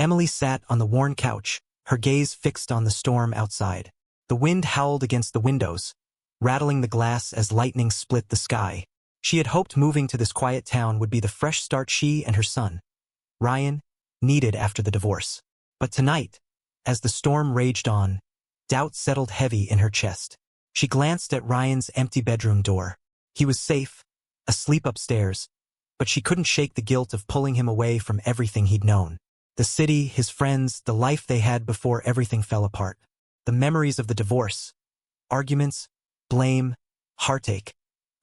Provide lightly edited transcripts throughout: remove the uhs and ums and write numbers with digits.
Emily sat on the worn couch, her gaze fixed on the storm outside. The wind howled against the windows, rattling the glass as lightning split the sky. She had hoped moving to this quiet town would be the fresh start she and her son, Ryan, needed after the divorce. But tonight, as the storm raged on, doubt settled heavy in her chest. She glanced at Ryan's empty bedroom door. He was safe, asleep upstairs, but she couldn't shake the guilt of pulling him away from everything he'd known. The city, his friends, the life they had before everything fell apart. The memories of the divorce, arguments, blame, heartache,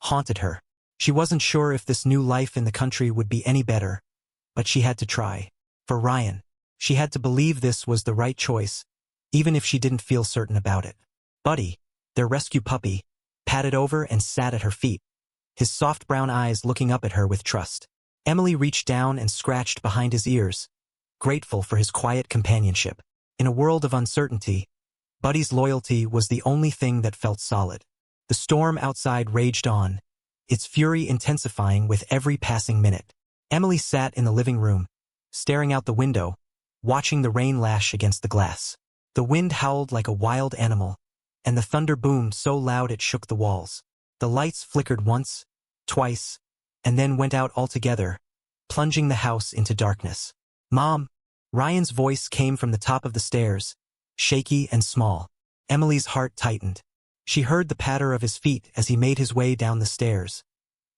haunted her. She wasn't sure if this new life in the country would be any better, but she had to try. For Ryan, she had to believe this was the right choice, even if she didn't feel certain about it. Buddy, their rescue puppy, patted over and sat at her feet, his soft brown eyes looking up at her with trust. Emily reached down and scratched behind his ears, grateful for his quiet companionship. In a world of uncertainty, Buddy's loyalty was the only thing that felt solid. The storm outside raged on, its fury intensifying with every passing minute. Emily sat in the living room, staring out the window, watching the rain lash against the glass. The wind howled like a wild animal, and the thunder boomed so loud it shook the walls. The lights flickered once, twice, and then went out altogether, plunging the house into darkness. "Mom!" Ryan's voice came from the top of the stairs, shaky and small. Emily's heart tightened. She heard the patter of his feet as he made his way down the stairs,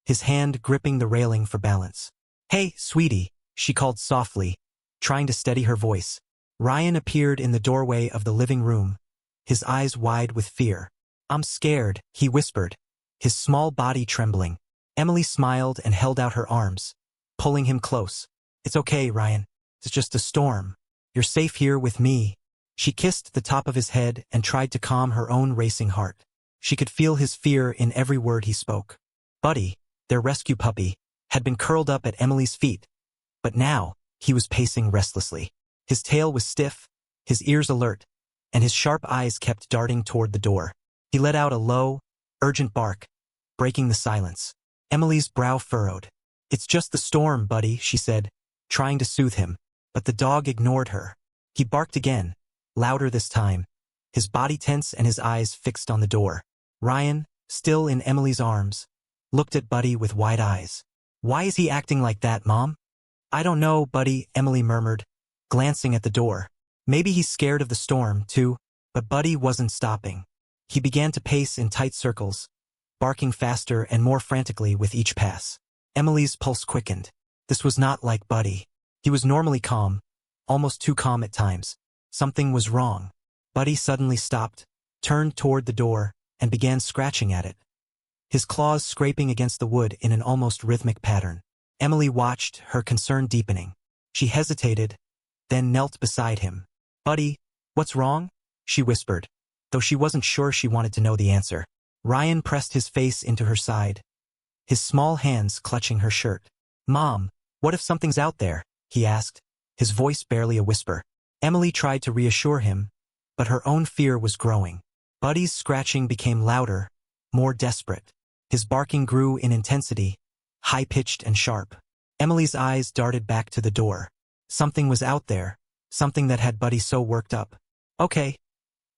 his hand gripping the railing for balance. "Hey, sweetie," she called softly, trying to steady her voice. Ryan appeared in the doorway of the living room, his eyes wide with fear. "I'm scared," he whispered, his small body trembling. Emily smiled and held out her arms, pulling him close. "It's okay, Ryan. It's just a storm. You're safe here with me." She kissed the top of his head and tried to calm her own racing heart. She could feel his fear in every word he spoke. Buddy, their rescue puppy, had been curled up at Emily's feet, but now he was pacing restlessly. His tail was stiff, his ears alert, and his sharp eyes kept darting toward the door. He let out a low, urgent bark, breaking the silence. Emily's brow furrowed. "It's just the storm, Buddy," she said, trying to soothe him, but the dog ignored her. He barked again, louder this time, his body tense and his eyes fixed on the door. Ryan, still in Emily's arms, looked at Buddy with wide eyes. "Why is he acting like that, Mom?" "I don't know, Buddy," Emily murmured, glancing at the door. "Maybe he's scared of the storm, too." But Buddy wasn't stopping. He began to pace in tight circles, barking faster and more frantically with each pass. Emily's pulse quickened. This was not like Buddy. He was normally calm, almost too calm at times. Something was wrong. Buddy suddenly stopped, turned toward the door, and began scratching at it, his claws scraping against the wood in an almost rhythmic pattern. Emily watched, her concern deepening. She hesitated, then knelt beside him. "Buddy, what's wrong?" she whispered, though she wasn't sure she wanted to know the answer. Ryan pressed his face into her side, his small hands clutching her shirt. "Mom, what if something's out there?" he asked, his voice barely a whisper. Emily tried to reassure him, but her own fear was growing. Buddy's scratching became louder, more desperate. His barking grew in intensity, high-pitched and sharp. Emily's eyes darted back to the door. Something was out there, something that had Buddy so worked up. "Okay,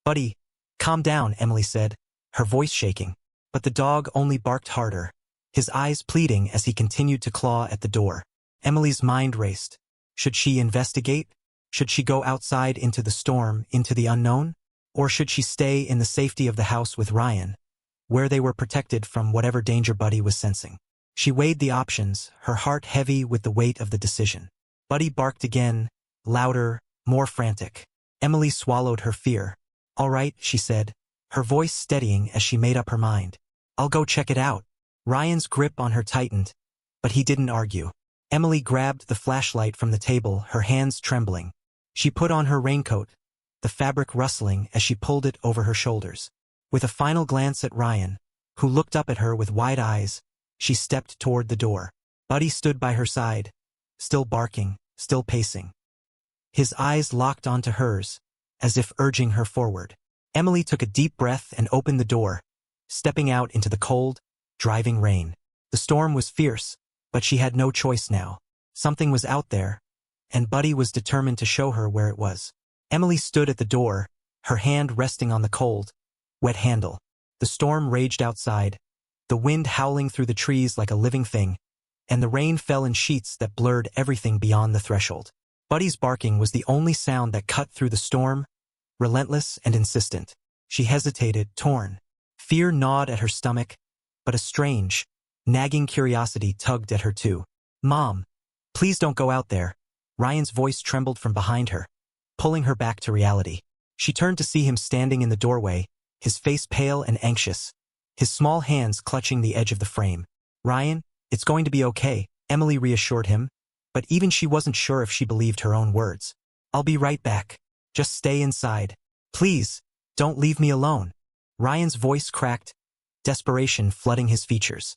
Buddy, calm down," Emily said, her voice shaking. But the dog only barked harder, his eyes pleading as he continued to claw at the door. Emily's mind raced. Should she investigate? Should she go outside into the storm, into the unknown? Or should she stay in the safety of the house with Ryan, where they were protected from whatever danger Buddy was sensing? She weighed the options, her heart heavy with the weight of the decision. Buddy barked again, louder, more frantic. Emily swallowed her fear. "All right," she said, her voice steadying as she made up her mind. "I'll go check it out." Ryan's grip on her tightened, but he didn't argue. Emily grabbed the flashlight from the table, her hands trembling. She put on her raincoat, the fabric rustling as she pulled it over her shoulders. With a final glance at Ryan, who looked up at her with wide eyes, she stepped toward the door. Buddy stood by her side, still barking, still pacing. His eyes locked onto hers, as if urging her forward. Emily took a deep breath and opened the door, stepping out into the cold, driving rain. The storm was fierce, but she had no choice now. Something was out there, and Buddy was determined to show her where it was. Emily stood at the door, her hand resting on the cold, wet handle. The storm raged outside, the wind howling through the trees like a living thing, and the rain fell in sheets that blurred everything beyond the threshold. Buddy's barking was the only sound that cut through the storm, relentless and insistent. She hesitated, torn. Fear gnawed at her stomach, but a strange, nagging curiosity tugged at her too. "Mom, please don't go out there." Ryan's voice trembled from behind her, pulling her back to reality. She turned to see him standing in the doorway, his face pale and anxious, his small hands clutching the edge of the frame. "Ryan, it's going to be okay," Emily reassured him, but even she wasn't sure if she believed her own words. "I'll be right back. Just stay inside. Please, don't leave me alone." Ryan's voice cracked, desperation flooding his features.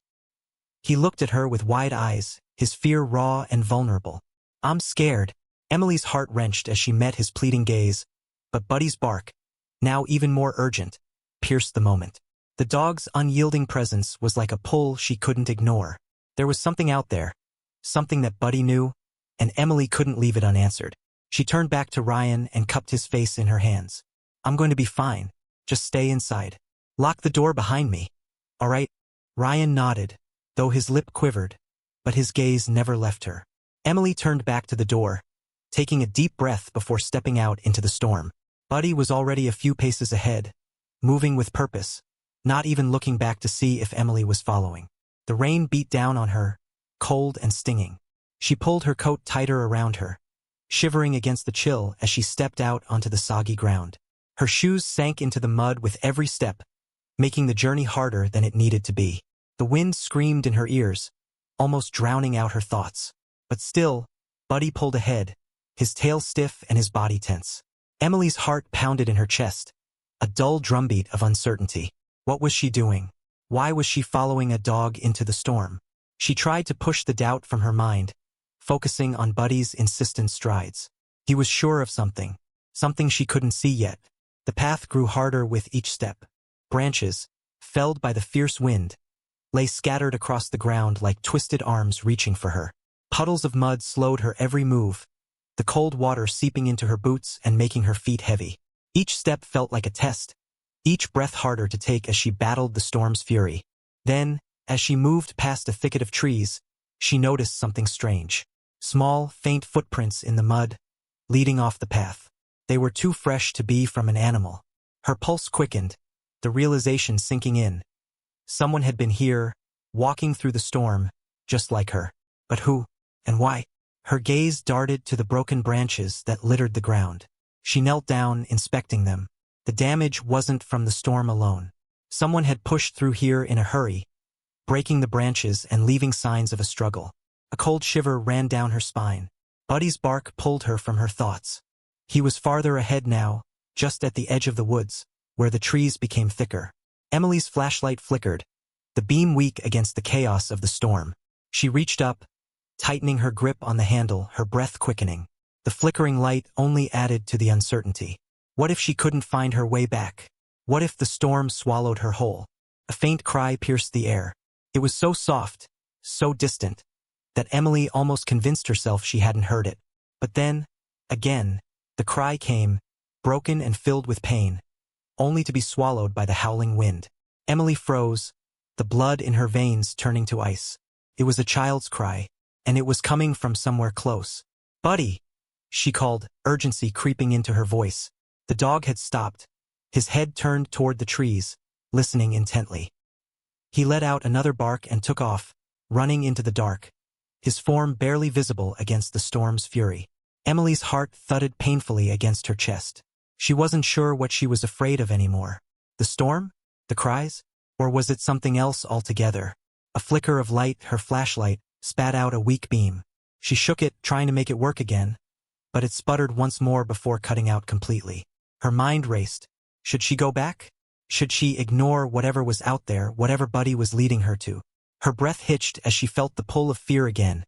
He looked at her with wide eyes, his fear raw and vulnerable. "I'm scared." Emily's heart wrenched as she met his pleading gaze, but Buddy's bark, now even more urgent, pierced the moment. The dog's unyielding presence was like a pull she couldn't ignore. There was something out there, something that Buddy knew, and Emily couldn't leave it unanswered. She turned back to Ryan and cupped his face in her hands. "I'm going to be fine. Just stay inside. Lock the door behind me. All right?" Ryan nodded, though his lip quivered, but his gaze never left her. Emily turned back to the door, taking a deep breath before stepping out into the storm. Buddy was already a few paces ahead, moving with purpose, not even looking back to see if Emily was following. The rain beat down on her, cold and stinging. She pulled her coat tighter around her, shivering against the chill as she stepped out onto the soggy ground. Her shoes sank into the mud with every step, making the journey harder than it needed to be. The wind screamed in her ears, almost drowning out her thoughts. But still, Buddy pulled ahead, his tail stiff and his body tense. Emily's heart pounded in her chest, a dull drumbeat of uncertainty. What was she doing? Why was she following a dog into the storm? She tried to push the doubt from her mind, focusing on Buddy's insistent strides. He was sure of something, something she couldn't see yet. The path grew harder with each step. Branches, felled by the fierce wind, lay scattered across the ground like twisted arms reaching for her. Puddles of mud slowed her every move, the cold water seeping into her boots and making her feet heavy. Each step felt like a test, each breath harder to take as she battled the storm's fury. Then, as she moved past a thicket of trees, she noticed something strange. Small, faint footprints in the mud, leading off the path. They were too fresh to be from an animal. Her pulse quickened, the realization sinking in. Someone had been here, walking through the storm, just like her. But who, and why? Her gaze darted to the broken branches that littered the ground. She knelt down, inspecting them. The damage wasn't from the storm alone. Someone had pushed through here in a hurry, breaking the branches and leaving signs of a struggle. A cold shiver ran down her spine. Buddy's bark pulled her from her thoughts. He was farther ahead now, just at the edge of the woods, where the trees became thicker. Emily's flashlight flickered, the beam weak against the chaos of the storm. She reached up, tightening her grip on the handle, her breath quickening. The flickering light only added to the uncertainty. What if she couldn't find her way back? What if the storm swallowed her whole? A faint cry pierced the air. It was so soft, so distant, that Emily almost convinced herself she hadn't heard it. But then, again, the cry came, broken and filled with pain, only to be swallowed by the howling wind. Emily froze, the blood in her veins turning to ice. It was a child's cry, and it was coming from somewhere close. "Buddy!" she called, urgency creeping into her voice. The dog had stopped, his head turned toward the trees, listening intently. He let out another bark and took off, running into the dark, his form barely visible against the storm's fury. Emily's heart thudded painfully against her chest. She wasn't sure what she was afraid of anymore. The storm? The cries? Or was it something else altogether? A flicker of light, her flashlight, spat out a weak beam. She shook it, trying to make it work again, but it sputtered once more before cutting out completely. Her mind raced. Should she go back? Should she ignore whatever was out there, whatever Buddy was leading her to? Her breath hitched as she felt the pull of fear again,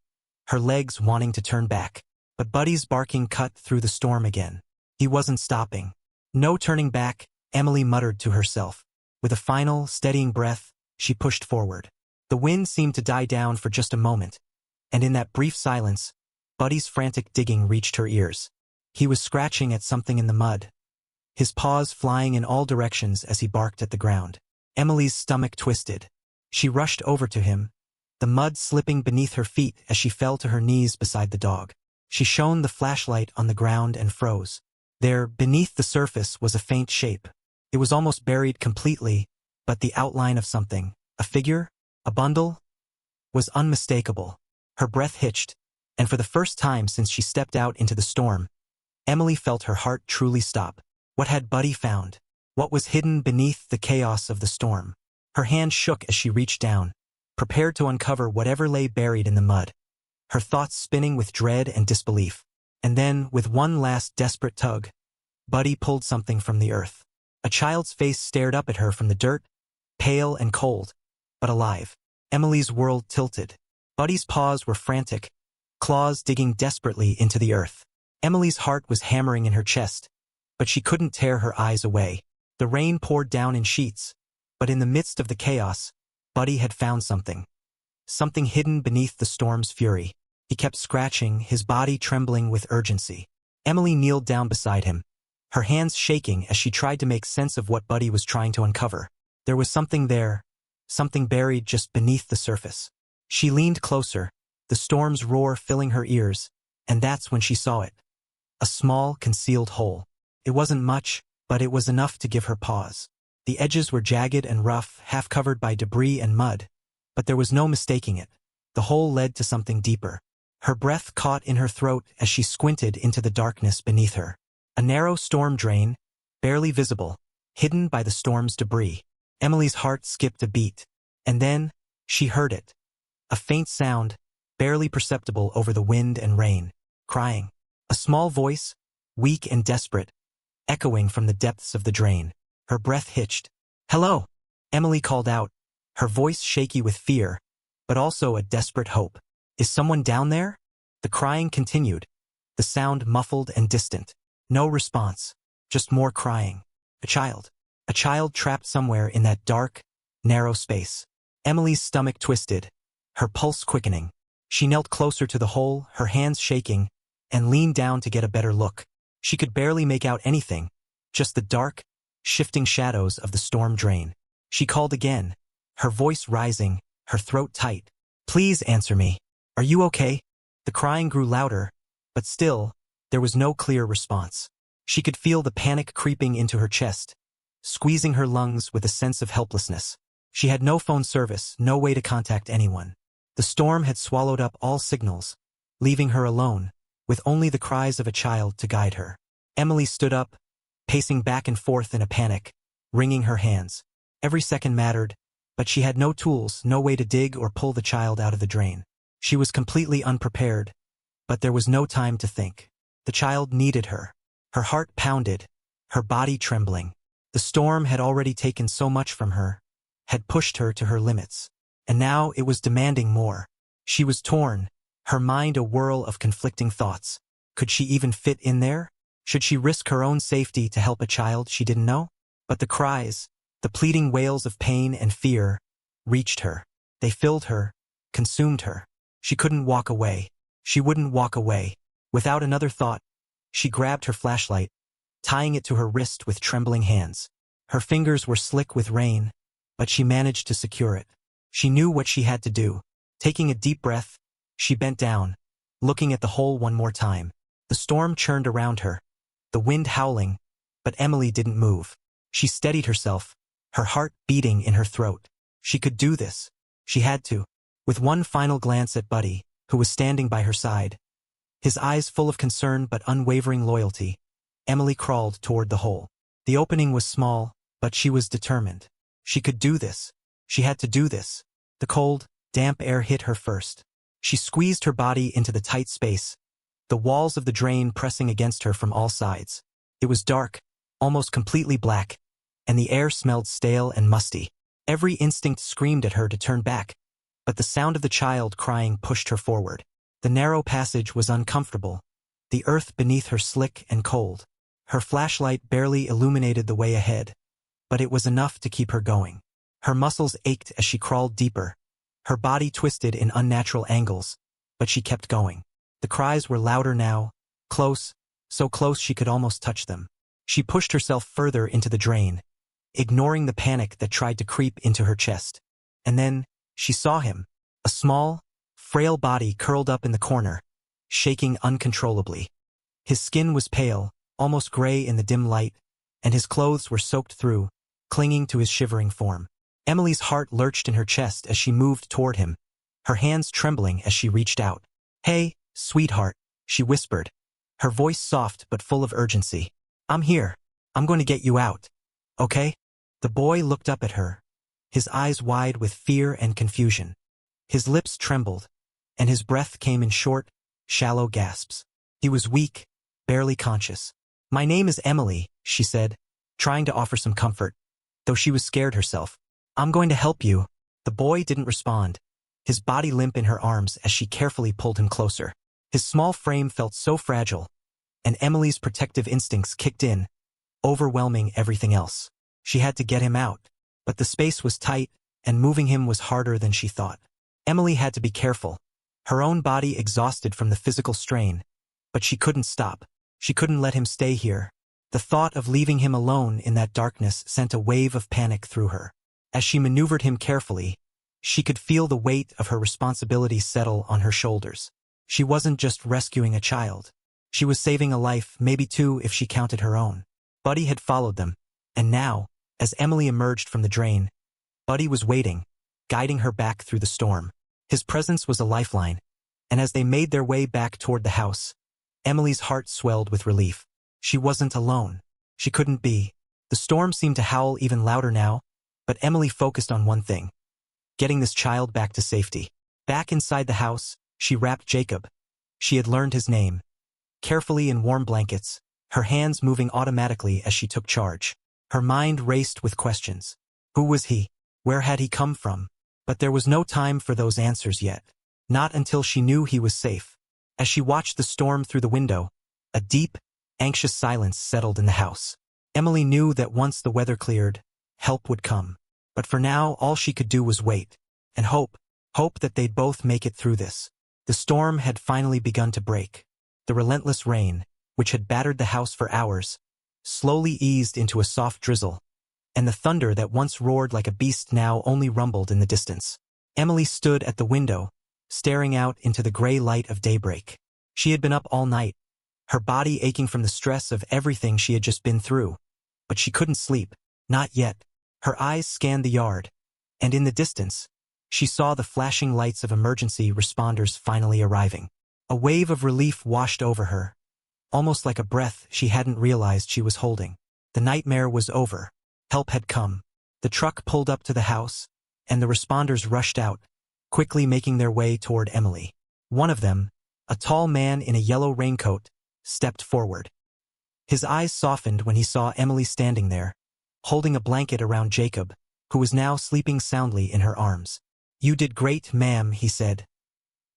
her legs wanting to turn back. But Buddy's barking cut through the storm again. He wasn't stopping. No turning back, Emily muttered to herself. With a final, steadying breath, she pushed forward. The wind seemed to die down for just a moment, and in that brief silence, Buddy's frantic digging reached her ears. He was scratching at something in the mud, his paws flying in all directions as he barked at the ground. Emily's stomach twisted. She rushed over to him, the mud slipping beneath her feet as she fell to her knees beside the dog. She shone the flashlight on the ground and froze. There, beneath the surface, was a faint shape. It was almost buried completely, but the outline of something, a figure, a bundle, was unmistakable. Her breath hitched, and for the first time since she stepped out into the storm, Emily felt her heart truly stop. What had Buddy found? What was hidden beneath the chaos of the storm? Her hand shook as she reached down, prepared to uncover whatever lay buried in the mud, her thoughts spinning with dread and disbelief. And then, with one last desperate tug, Buddy pulled something from the earth. A child's face stared up at her from the dirt, pale and cold, but alive. Emily's world tilted. Buddy's paws were frantic, claws digging desperately into the earth. Emily's heart was hammering in her chest, but she couldn't tear her eyes away. The rain poured down in sheets, but in the midst of the chaos, Buddy had found something. Something hidden beneath the storm's fury. He kept scratching, his body trembling with urgency. Emily kneeled down beside him, her hands shaking as she tried to make sense of what Buddy was trying to uncover. There was something there, something buried just beneath the surface. She leaned closer, the storm's roar filling her ears, and that's when she saw it. A small, concealed hole. It wasn't much, but it was enough to give her pause. The edges were jagged and rough, half covered by debris and mud, but there was no mistaking it. The hole led to something deeper. Her breath caught in her throat as she squinted into the darkness beneath her. A narrow storm drain, barely visible, hidden by the storm's debris. Emily's heart skipped a beat, and then she heard it. A faint sound, barely perceptible over the wind and rain. Crying. A small voice, weak and desperate, echoing from the depths of the drain. Her breath hitched. "Hello!" Emily called out, her voice shaky with fear, but also a desperate hope. "Is someone down there?" The crying continued, the sound muffled and distant. No response, just more crying. A child. A child trapped somewhere in that dark, narrow space. Emily's stomach twisted, her pulse quickening. She knelt closer to the hole, her hands shaking, and leaned down to get a better look. She could barely make out anything, just the dark, shifting shadows of the storm drain. She called again, her voice rising, her throat tight. "Please answer me. Are you okay?" The crying grew louder, but still, there was no clear response. She could feel the panic creeping into her chest, squeezing her lungs with a sense of helplessness. She had no phone service, no way to contact anyone. The storm had swallowed up all signals, leaving her alone, with only the cries of a child to guide her. Emily stood up, pacing back and forth in a panic, wringing her hands. Every second mattered, but she had no tools, no way to dig or pull the child out of the drain. She was completely unprepared, but there was no time to think. The child needed her. Her heart pounded, her body trembling. The storm had already taken so much from her, had pushed her to her limits, and now it was demanding more. She was torn, her mind a whirl of conflicting thoughts. Could she even fit in there? Should she risk her own safety to help a child she didn't know? But the cries, the pleading wails of pain and fear, reached her. They filled her, consumed her. She couldn't walk away. She wouldn't walk away. Without another thought, she grabbed her flashlight, tying it to her wrist with trembling hands. Her fingers were slick with rain, but she managed to secure it. She knew what she had to do. Taking a deep breath, she bent down, looking at the hole one more time. The storm churned around her, the wind howling, but Emily didn't move. She steadied herself, her heart beating in her throat. She could do this. She had to. With one final glance at Buddy, who was standing by her side, his eyes full of concern but unwavering loyalty, Emily crawled toward the hole. The opening was small, but she was determined. She could do this. She had to do this. The cold, damp air hit her first. She squeezed her body into the tight space, the walls of the drain pressing against her from all sides. It was dark, almost completely black, and the air smelled stale and musty. Every instinct screamed at her to turn back, but the sound of the child crying pushed her forward. The narrow passage was uncomfortable, the earth beneath her slick and cold. Her flashlight barely illuminated the way ahead, but it was enough to keep her going. Her muscles ached as she crawled deeper, her body twisted in unnatural angles, but she kept going. The cries were louder now, close, so close she could almost touch them. She pushed herself further into the drain, ignoring the panic that tried to creep into her chest. And then, she saw him, a small, frail body curled up in the corner, shaking uncontrollably. His skin was pale, almost gray in the dim light, and his clothes were soaked through, clinging to his shivering form. Emily's heart lurched in her chest as she moved toward him, her hands trembling as she reached out. "Hey, sweetheart," she whispered, her voice soft but full of urgency. "I'm here. I'm going to get you out. Okay?" The boy looked up at her, his eyes wide with fear and confusion. His lips trembled, and his breath came in short, shallow gasps. He was weak, barely conscious. "My name is Emily," she said, trying to offer some comfort, though she was scared herself. "I'm going to help you." The boy didn't respond, his body limp in her arms as she carefully pulled him closer. His small frame felt so fragile, and Emily's protective instincts kicked in, overwhelming everything else. She had to get him out, but the space was tight, and moving him was harder than she thought. Emily had to be careful, her own body exhausted from the physical strain, but she couldn't stop. She couldn't let him stay here. The thought of leaving him alone in that darkness sent a wave of panic through her. As she maneuvered him carefully, she could feel the weight of her responsibility settle on her shoulders. She wasn't just rescuing a child. She was saving a life, maybe two if she counted her own. Buddy had followed them, and now, as Emily emerged from the drain, Buddy was waiting, guiding her back through the storm. His presence was a lifeline, and as they made their way back toward the house, Emily's heart swelled with relief. She wasn't alone. She couldn't be. The storm seemed to howl even louder now, but Emily focused on one thing: getting this child back to safety. Back inside the house, she wrapped Jacob. She had learned his name. Carefully in warm blankets, her hands moving automatically as she took charge. Her mind raced with questions. Who was he? Where had he come from? But there was no time for those answers yet. Not until she knew he was safe. As she watched the storm through the window, a deep, anxious silence settled in the house. Emily knew that once the weather cleared, help would come. But for now, all she could do was wait. And hope that they'd both make it through this. The storm had finally begun to break. The relentless rain, which had battered the house for hours, slowly eased into a soft drizzle, and the thunder that once roared like a beast now only rumbled in the distance. Emily stood at the window, staring out into the gray light of daybreak. She had been up all night, her body aching from the stress of everything she had just been through. But she couldn't sleep, not yet. Her eyes scanned the yard, and in the distance, she saw the flashing lights of emergency responders finally arriving. A wave of relief washed over her, almost like a breath she hadn't realized she was holding. The nightmare was over. Help had come. The truck pulled up to the house, and the responders rushed out, quickly making their way toward Emily. One of them, a tall man in a yellow raincoat, stepped forward. His eyes softened when he saw Emily standing there, holding a blanket around Jacob, who was now sleeping soundly in her arms. "You did great, ma'am," he said,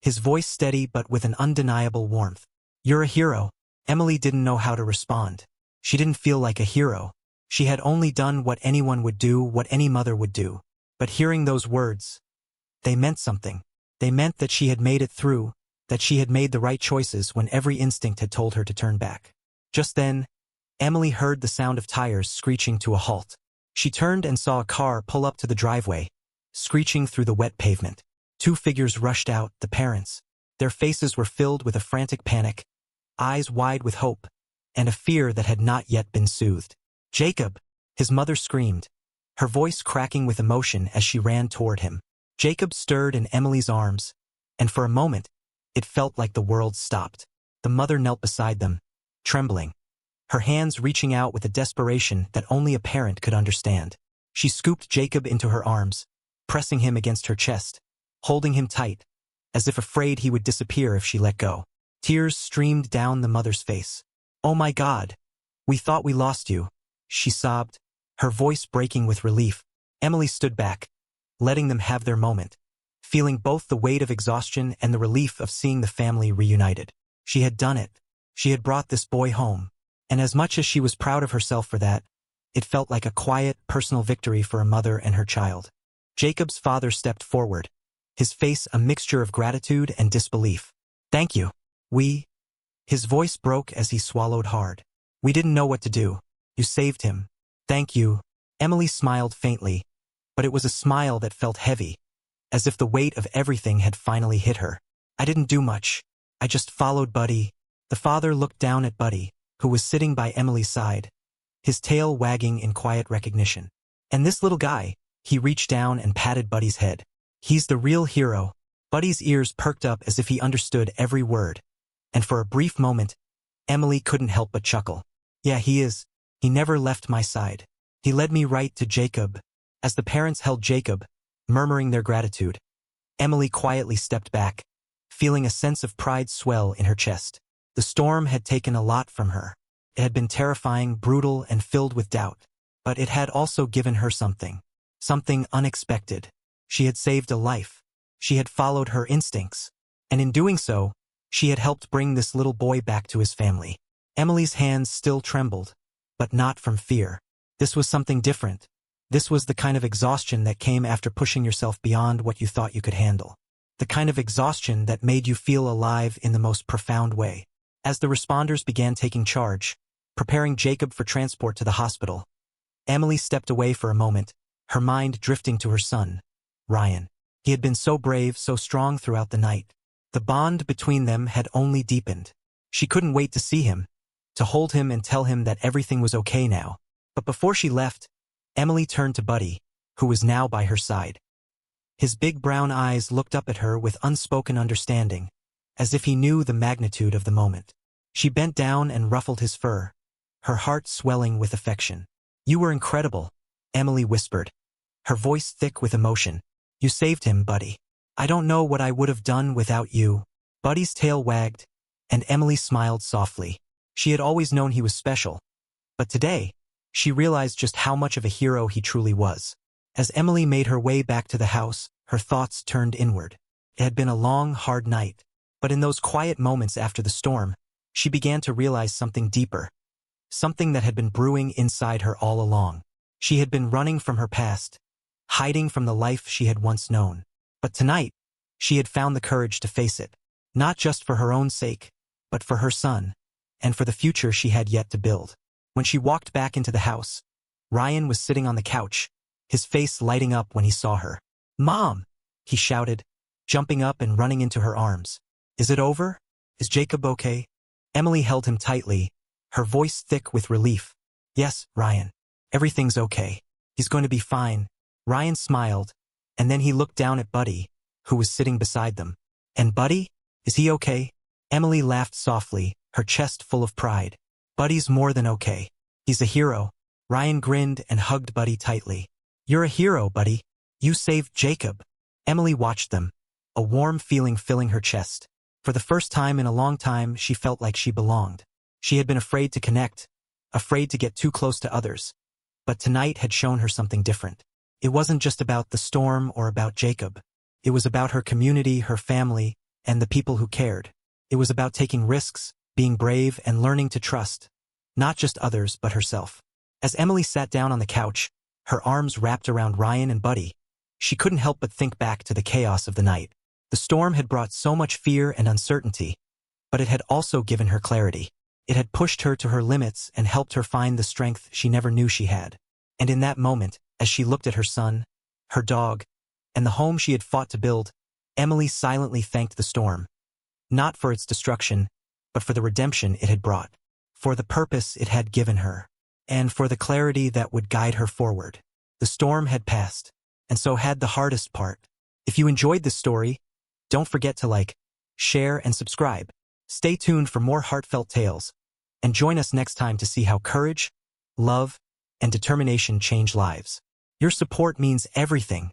his voice steady but with an undeniable warmth. "You're a hero." Emily didn't know how to respond. She didn't feel like a hero. She had only done what anyone would do, what any mother would do. But hearing those words, they meant something. They meant that she had made it through, that she had made the right choices when every instinct had told her to turn back. Just then, Emily heard the sound of tires screeching to a halt. She turned and saw a car pull up to the driveway, screeching through the wet pavement. Two figures rushed out, the parents. Their faces were filled with a frantic panic, eyes wide with hope, and a fear that had not yet been soothed. "Jacob!" his mother screamed, her voice cracking with emotion as she ran toward him. Jacob stirred in Emily's arms, and for a moment, it felt like the world stopped. The mother knelt beside them, trembling, her hands reaching out with a desperation that only a parent could understand. She scooped Jacob into her arms, pressing him against her chest, holding him tight, as if afraid he would disappear if she let go. Tears streamed down the mother's face. "Oh my God! We thought we lost you," she sobbed, her voice breaking with relief. Emily stood back, letting them have their moment, feeling both the weight of exhaustion and the relief of seeing the family reunited. She had done it. She had brought this boy home, and as much as she was proud of herself for that, it felt like a quiet, personal victory for a mother and her child. Jacob's father stepped forward, his face a mixture of gratitude and disbelief. "Thank you. We, his voice broke as he swallowed hard. We didn't know what to do. You saved him. Thank you. Emily smiled faintly, but it was a smile that felt heavy, as if the weight of everything had finally hit her. I didn't do much. I just followed Buddy. The father looked down at Buddy, who was sitting by Emily's side, his tail wagging in quiet recognition. And this little guy, he reached down and patted Buddy's head. He's the real hero. Buddy's ears perked up as if he understood every word, and for a brief moment, Emily couldn't help but chuckle. Yeah, he is. He never left my side. He led me right to Jacob. As the parents held Jacob, murmuring their gratitude, Emily quietly stepped back, feeling a sense of pride swell in her chest. The storm had taken a lot from her. It had been terrifying, brutal, and filled with doubt. But it had also given her something. Something unexpected. She had saved a life. She had followed her instincts. And in doing so, she had helped bring this little boy back to his family. Emily's hands still trembled, but not from fear. This was something different. This was the kind of exhaustion that came after pushing yourself beyond what you thought you could handle. The kind of exhaustion that made you feel alive in the most profound way. As the responders began taking charge, preparing Jacob for transport to the hospital, Emily stepped away for a moment, her mind drifting to her son, Ryan. He had been so brave, so strong throughout the night. The bond between them had only deepened. She couldn't wait to see him, to hold him and tell him that everything was okay now. But before she left, Emily turned to Buddy, who was now by her side. His big brown eyes looked up at her with unspoken understanding, as if he knew the magnitude of the moment. She bent down and ruffled his fur, her heart swelling with affection. You were incredible, Emily whispered, her voice thick with emotion. You saved him, Buddy. I don't know what I would have done without you. Buddy's tail wagged, and Emily smiled softly. She had always known he was special, but today, she realized just how much of a hero he truly was. As Emily made her way back to the house, her thoughts turned inward. It had been a long, hard night, but in those quiet moments after the storm, she began to realize something deeper, something that had been brewing inside her all along. She had been running from her past, hiding from the life she had once known. But tonight, she had found the courage to face it, not just for her own sake, but for her son, and for the future she had yet to build. When she walked back into the house, Ryan was sitting on the couch, his face lighting up when he saw her. Mom! He shouted, jumping up and running into her arms. Is it over? Is Jacob okay? Emily held him tightly, her voice thick with relief. Yes, Ryan. Everything's okay. He's going to be fine. Ryan smiled, and then he looked down at Buddy, who was sitting beside them. And Buddy? Is he okay? Emily laughed softly, her chest full of pride. Buddy's more than okay. He's a hero. Ryan grinned and hugged Buddy tightly. You're a hero, Buddy. You saved Jacob. Emily watched them, a warm feeling filling her chest. For the first time in a long time, she felt like she belonged. She had been afraid to connect, afraid to get too close to others. But tonight had shown her something different. It wasn't just about the storm or about Jacob. It was about her community, her family, and the people who cared. It was about taking risks, being brave, and learning to trust, not just others but herself. As Emily sat down on the couch, her arms wrapped around Ryan and Buddy, she couldn't help but think back to the chaos of the night. The storm had brought so much fear and uncertainty, but it had also given her clarity. It had pushed her to her limits and helped her find the strength she never knew she had. And in that moment, as she looked at her son, her dog, and the home she had fought to build, Emily silently thanked the storm. Not for its destruction, but for the redemption it had brought, for the purpose it had given her, and for the clarity that would guide her forward. The storm had passed, and so had the hardest part. If you enjoyed this story, don't forget to like, share, and subscribe. Stay tuned for more heartfelt tales, and join us next time to see how courage, love, and determination change lives. Your support means everything.